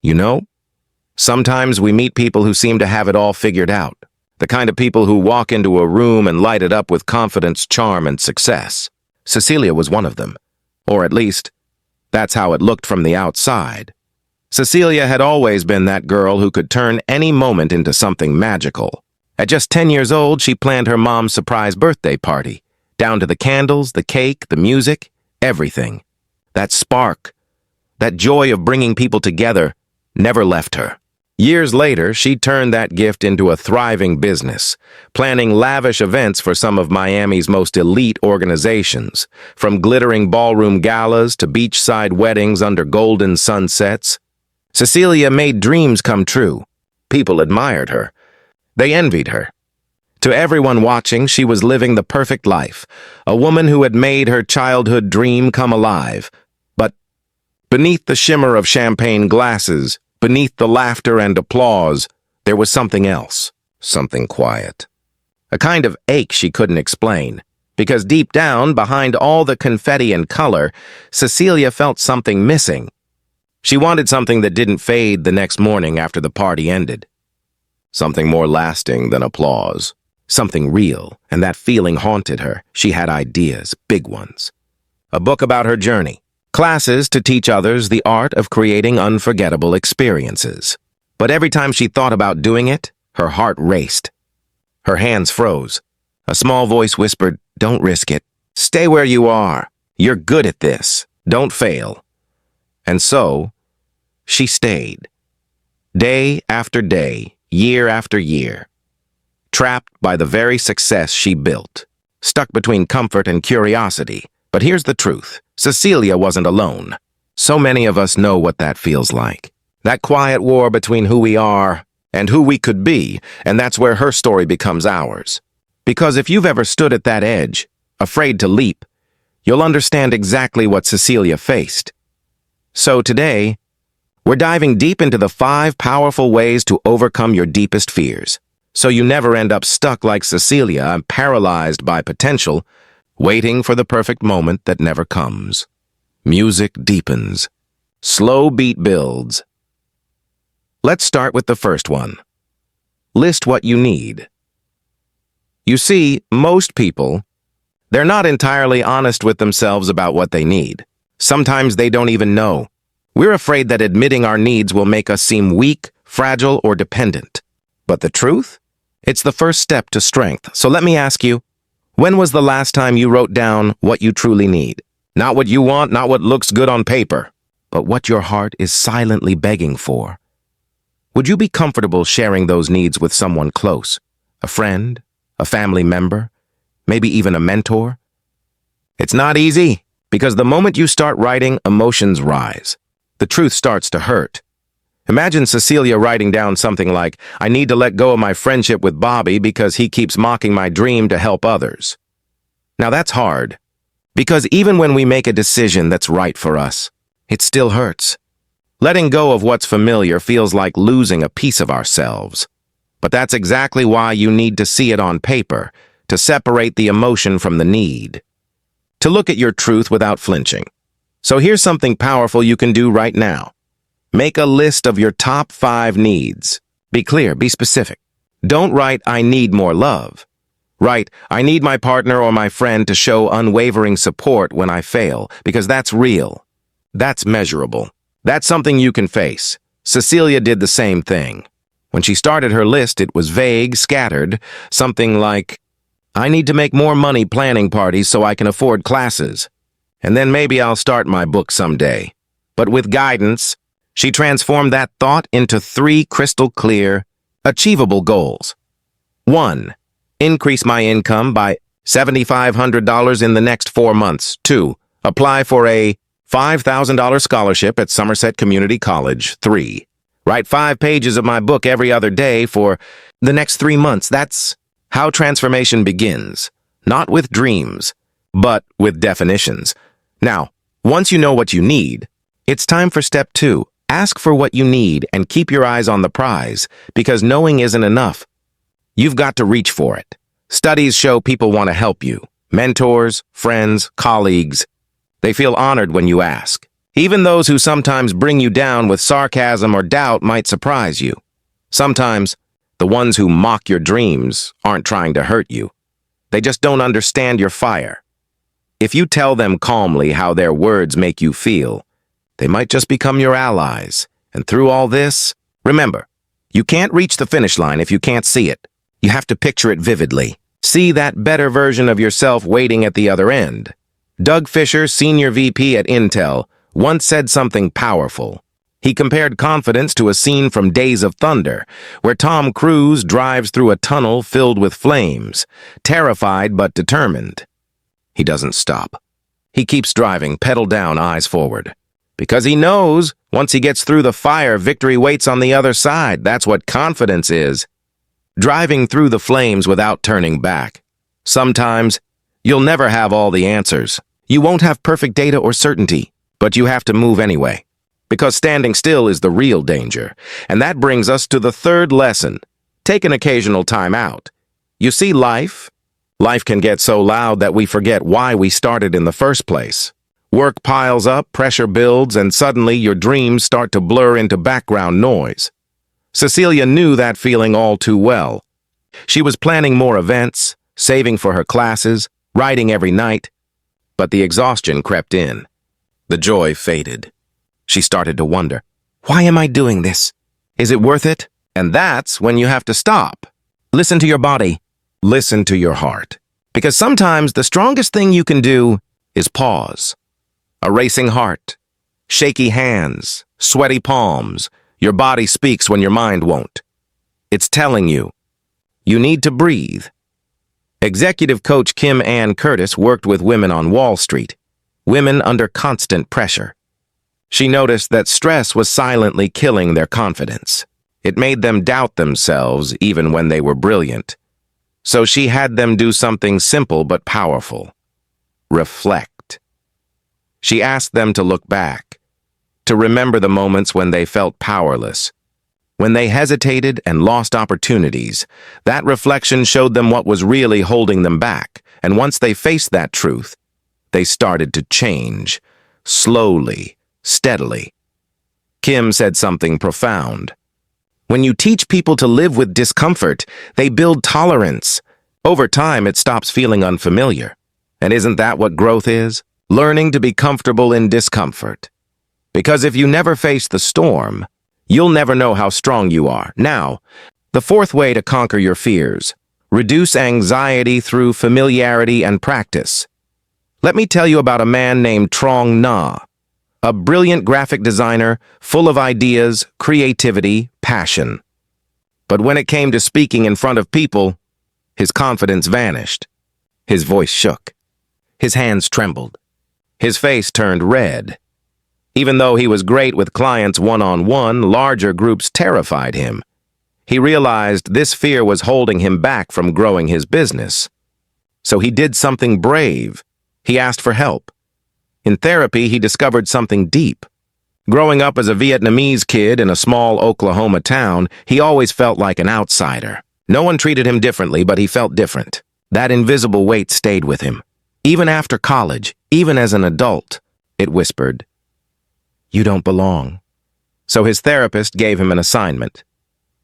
You know, sometimes we meet people who seem to have it all figured out. The kind of people who walk into a room and light it up with confidence, charm, and success. Cecilia was one of them. Or at least, that's how it looked from the outside. Cecilia had always been that girl who could turn any moment into something magical. At just 10 years old, she planned her mom's surprise birthday party, down to the candles, the cake, the music, everything. That spark, that joy of bringing people together, never left her. Years later, she turned that gift into a thriving business, planning lavish events for some of Miami's most elite organizations, from glittering ballroom galas to beachside weddings under golden sunsets. Cecilia made dreams come true. People admired her. They envied her. To everyone watching, she was living the perfect life, a woman who had made her childhood dream come alive. But beneath the shimmer of champagne glasses, beneath the laughter and applause, there was something else, something quiet. A kind of ache she couldn't explain, because deep down, behind all the confetti and color, Cecilia felt something missing. She wanted something that didn't fade the next morning after the party ended. Something more lasting than applause. Something real, and that feeling haunted her. She had ideas, big ones. A book about her journey. Classes to teach others the art of creating unforgettable experiences. But every time she thought about doing it, her heart raced. Her hands froze. A small voice whispered, "Don't risk it. Stay where you are. You're good at this. Don't fail." And so, she stayed. Day after day, year after year. Trapped by the very success she built. Stuck between comfort and curiosity. But here's the truth. Cecilia wasn't alone. So many of us know what that feels like. That quiet war between who we are and who we could be, and that's where her story becomes ours. Because if you've ever stood at that edge, afraid to leap, you'll understand exactly what Cecilia faced. So today, we're diving deep into the 5 powerful ways to overcome your deepest fears, so you never end up stuck like Cecilia, paralyzed by potential, waiting for the perfect moment that never comes. Music deepens. Slow beat builds. Let's start with the first one. List what you need. You see, most people, they're not entirely honest with themselves about what they need. Sometimes they don't even know. We're afraid that admitting our needs will make us seem weak, fragile, or dependent. But the truth? It's the first step to strength. So let me ask you, when was the last time you wrote down what you truly need? Not what you want, not what looks good on paper, but what your heart is silently begging for. Would you be comfortable sharing those needs with someone close? A friend? A family member? Maybe even a mentor? It's not easy, because the moment you start writing, emotions rise. The truth starts to hurt. Imagine Cecilia writing down something like, "I need to let go of my friendship with Bobby because he keeps mocking my dream to help others." Now that's hard, because even when we make a decision that's right for us, it still hurts. Letting go of what's familiar feels like losing a piece of ourselves. But that's exactly why you need to see it on paper, to separate the emotion from the need. To look at your truth without flinching. So here's something powerful you can do right now. Make a list of your top 5 needs. Be clear, be specific. Don't write, "I need more love." Write, "I need my partner or my friend to show unwavering support when I fail," because that's real. That's measurable. That's something you can face. Cecilia did the same thing. When she started her list, it was vague, scattered, something like, "I need to make more money planning parties so I can afford classes. And then maybe I'll start my book someday." But with guidance, she transformed that thought into 3 crystal clear, achievable goals. 1. Increase my income by $7,500 in the next 4 months. 2. Apply for a $5,000 scholarship at Somerset Community College. 3. Write 5 pages of my book every other day for the next 3 months. That's how transformation begins. Not with dreams, but with definitions. Now, once you know what you need, it's time for step 2. Ask for what you need and keep your eyes on the prize, because knowing isn't enough. You've got to reach for it. Studies show people want to help you. Mentors, friends, colleagues. They feel honored when you ask. Even those who sometimes bring you down with sarcasm or doubt might surprise you. Sometimes, the ones who mock your dreams aren't trying to hurt you. They just don't understand your fire. If you tell them calmly how their words make you feel, they might just become your allies. And through all this, remember, you can't reach the finish line if you can't see it. You have to picture it vividly. See that better version of yourself waiting at the other end. Doug Fisher, senior VP at Intel, once said something powerful. He compared confidence to a scene from Days of Thunder, where Tom Cruise drives through a tunnel filled with flames, terrified but determined. He doesn't stop. He keeps driving, pedal down, eyes forward. Because he knows, once he gets through the fire, victory waits on the other side. That's what confidence is. Driving through the flames without turning back. Sometimes, you'll never have all the answers. You won't have perfect data or certainty, but you have to move anyway. Because standing still is the real danger. And that brings us to the third lesson. Take an occasional time out. You see, life can get so loud that we forget why we started in the first place. Work piles up, pressure builds, and suddenly your dreams start to blur into background noise. Cecilia knew that feeling all too well. She was planning more events, saving for her classes, writing every night. But the exhaustion crept in. The joy faded. She started to wonder, why am I doing this? Is it worth it? And that's when you have to stop. Listen to your body. Listen to your heart. Because sometimes the strongest thing you can do is pause. A racing heart, shaky hands, sweaty palms. Your body speaks when your mind won't. It's telling you, you need to breathe. Executive coach Kim Ann Curtis worked with women on Wall Street, women under constant pressure. She noticed that stress was silently killing their confidence. It made them doubt themselves even when they were brilliant. So she had them do something simple but powerful. Reflect. She asked them to look back, to remember the moments when they felt powerless, when they hesitated and lost opportunities. That reflection showed them what was really holding them back, and once they faced that truth, they started to change, slowly, steadily. Kim said something profound. When you teach people to live with discomfort, they build tolerance. Over time, it stops feeling unfamiliar. And isn't that what growth is? Learning to be comfortable in discomfort. Because if you never face the storm, you'll never know how strong you are. Now, the fourth way to conquer your fears. Reduce anxiety through familiarity and practice. Let me tell you about a man named Trong Na, a brilliant graphic designer, full of ideas, creativity, passion. But when it came to speaking in front of people, his confidence vanished. His voice shook. His hands trembled. His face turned red. Even though he was great with clients one-on-one, larger groups terrified him. He realized this fear was holding him back from growing his business. So he did something brave. He asked for help. In therapy, he discovered something deep. Growing up as a Vietnamese kid in a small Oklahoma town, he always felt like an outsider. No one treated him differently, but he felt different. That invisible weight stayed with him. Even after college, even as an adult, it whispered, "You don't belong." So his therapist gave him an assignment.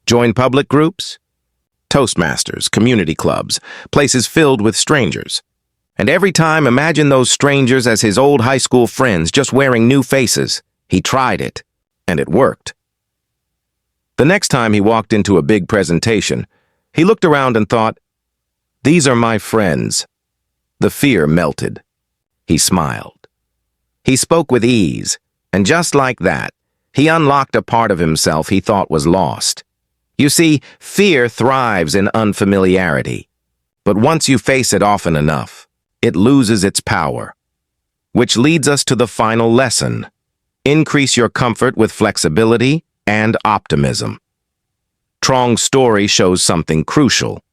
Join public groups, Toastmasters, community clubs, places filled with strangers. And every time, imagine those strangers as his old high school friends, just wearing new faces. He tried it, and it worked. The next time he walked into a big presentation, he looked around and thought, "These are my friends." The fear melted. He smiled. He spoke with ease, and just like that, he unlocked a part of himself he thought was lost. You see, fear thrives in unfamiliarity. But once you face it often enough, it loses its power. Which leads us to the final lesson. Increase your comfort with flexibility and optimism. Trong's story shows something crucial.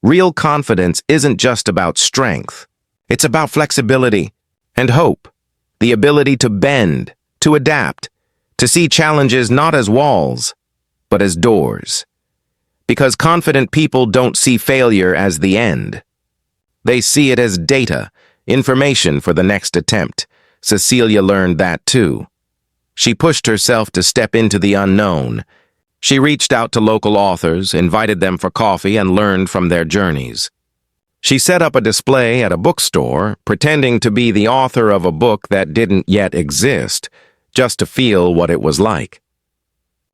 Real confidence isn't just about strength. It's about flexibility and hope. The ability to bend, to adapt, to see challenges not as walls, but as doors. Because confident people don't see failure as the end. They see it as data, information for the next attempt. Cecilia learned that too. She pushed herself to step into the unknown. She reached out to local authors, invited them for coffee, and learned from their journeys. She set up a display at a bookstore, pretending to be the author of a book that didn't yet exist, just to feel what it was like.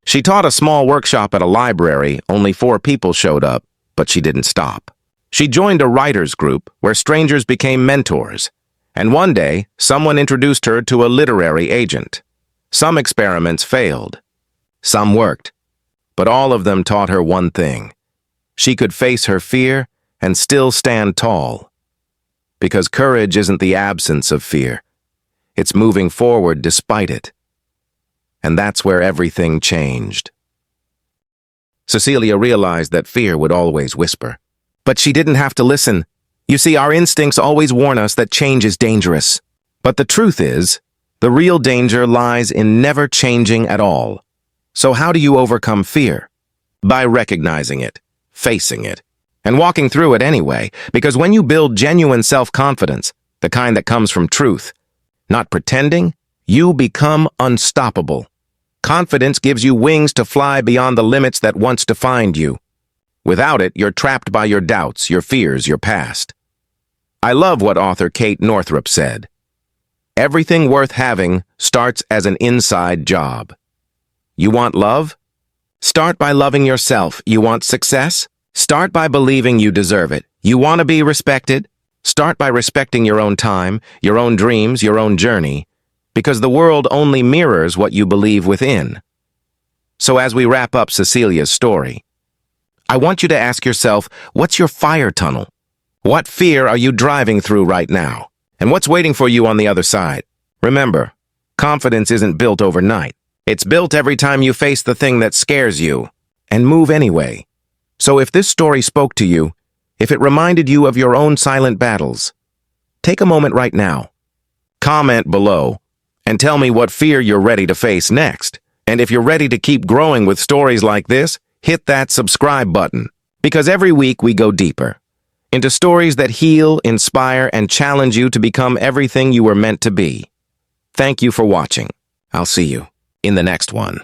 She taught a small workshop at a library. Only 4 people showed up, but she didn't stop. She joined a writers group where strangers became mentors, and one day, someone introduced her to a literary agent. Some experiments failed. Some worked. But all of them taught her one thing. She could face her fear and still stand tall. Because courage isn't the absence of fear. It's moving forward despite it. And that's where everything changed. Cecilia realized that fear would always whisper. But she didn't have to listen. You see, our instincts always warn us that change is dangerous. But the truth is, the real danger lies in never changing at all. So how do you overcome fear? By recognizing it, facing it, and walking through it anyway. Because when you build genuine self-confidence, the kind that comes from truth, not pretending, you become unstoppable. Confidence gives you wings to fly beyond the limits that once defined you. Without it, you're trapped by your doubts, your fears, your past. I love what author Kate Northrup said. Everything worth having starts as an inside job. You want love? Start by loving yourself. You want success? Start by believing you deserve it. You want to be respected? Start by respecting your own time, your own dreams, your own journey, because the world only mirrors what you believe within. So as we wrap up Cecilia's story, I want you to ask yourself, what's your fire tunnel? What fear are you driving through right now? And what's waiting for you on the other side? Remember, confidence isn't built overnight. It's built every time you face the thing that scares you and move anyway. So if this story spoke to you, if it reminded you of your own silent battles, take a moment right now. Comment below and tell me what fear you're ready to face next. And if you're ready to keep growing with stories like this, hit that subscribe button, because every week we go deeper into stories that heal, inspire, and challenge you to become everything you were meant to be. Thank you for watching. I'll see you in the next one.